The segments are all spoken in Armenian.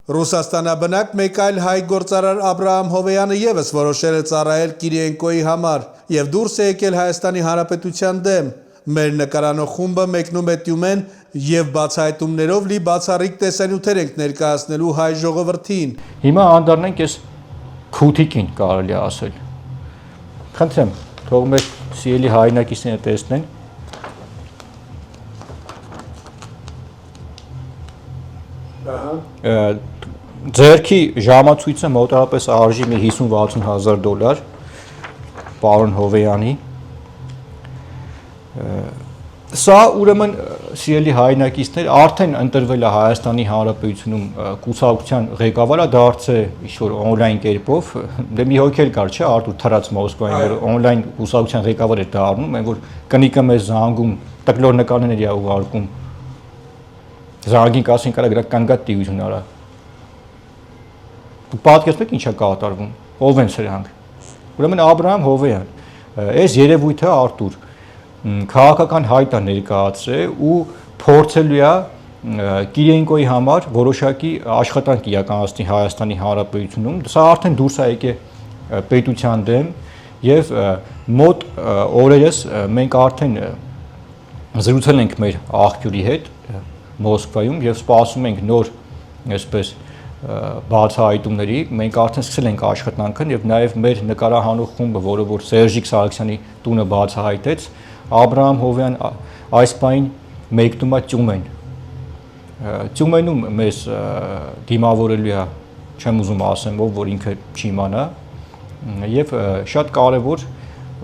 Ռուսաստանաբնակ մեկ այլ հայ գործարար Աբրահամ Հովեյանը ևս որոշել է ծառայել Կիրիենկոյի համար և դուրս է եկել Հայաստանի Հանրապետության դեմ։ Մեր նկարանող խումբը մեկնում է Տյումեն և բացահայտումներով լի բացառիկ տեսանյութեր ենք ներկայացնելու հայ ժողովրդին։ Հիմա անդառնանք այս քութիկին կարելի ասել։ Խնդրեմ, թող մեր սիրելի հայրենակիցները տեսնեն։ Ձեռքի ժամացույցը մոտավորապես արժի մի 50-60 հազար դոլար պարոն Հովեյանի։ Սա ուրեմն սիրելի հայրենակիցներ արդեն ընտրվել է Հայաստանի Հանրապետությունում կուսակցության ղեկավարը դարձել ինչ-որ օնլայն կերպով, դե մի հոգի էլ կար, չէ, Արտուր Թրաց Մոսկվային, որ օնլայն կուսակցության ղեկավար էր դառնում, այն որ կնիկը մեզ զանգում, տկլոր նկարներ էր ուղարկում։ Զանգին կասին կարա գրա կանգատ տիություն արա։ Պատկերացնեք ինչ է կատարվում, ով են սրանք։ Ուրեմն Աբրահամ Հովեյան, այս երևույթը Արտուր քաղաքական հայտ է ներկայացրել ու փորձելու է Կիրիենկոյի համար որոշակի աշխատանք իրականացնի Հայաստանի Հանրապետությունում։ Սա արդեն դուրս է եկել պետության դեմ եւ մոտ օրերս մենք արդեն զրուցել ենք մեր աղբյուրի հետ Մոսկվայում եւ սպասում ենք նոր այսպես բացահայտումների, մենք արդեն սկսել ենք աշխատանքը եւ նաեւ մեր նկարահանող խումբը, որը որ Սերժիկ Սարգսյանի տունը բացահայտեց, Աբրահամ Հովեյան այս պայն մեկնում է Տյումեն։ Տյումենում մեզ դիմավորելու է, չեմ ուզում ասեմ, ով որ ինքը չիմանա, եւ շատ կարեւոր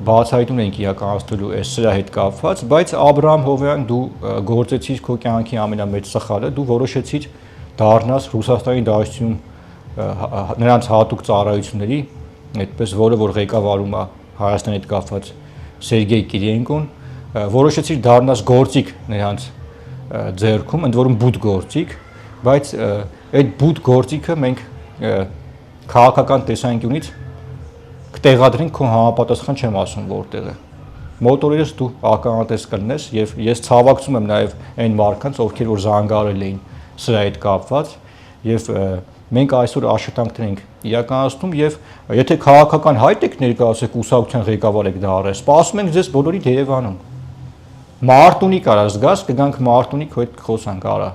բացահայտում ենք իրականացնելու այս սրա հետ կապված, բայց Աբրահամ Հովեյան դու գործեցիր քո կյանքի ամենամեծ սխալը, դու որոշեցիր դառնաս Ռուսաստանի Դաշնությունում նրանց հատուկ ծառայությունների, այդպես որը որ ղեկավարում է Հայաստանի հետ կապված Սերգեյ Կիրիենկոն, որոշեցիր դառնաս գործիք նրանց ձեռքում, ընդ որում բուտ գործիք, բայց այդ բուտ գործիքը մենք քաղաքական տեսանկյունից կտեղադրենք քո համապատասխան չեմ ասում որտեղ է։ Մոտորերս դու ականատես կլինես եւ ես ցավակցում եմ նաեւ այն մարդկանց, ովքեր որ զանգարել էին սրա հետ կապված եւ մենք այսօր աշխատանքներ ենք իրականացնում եւ եթե քաղաքական հայտ եք ներկայացեք կուսակցության ղեկավար եք դառել, սպասում ենք ձեզ բոլորիդ Երևանում։ Մարտունի կարա զգաս, կգանք Մարտունի քո հետ խոսանք, արա։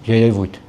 Երևույթ։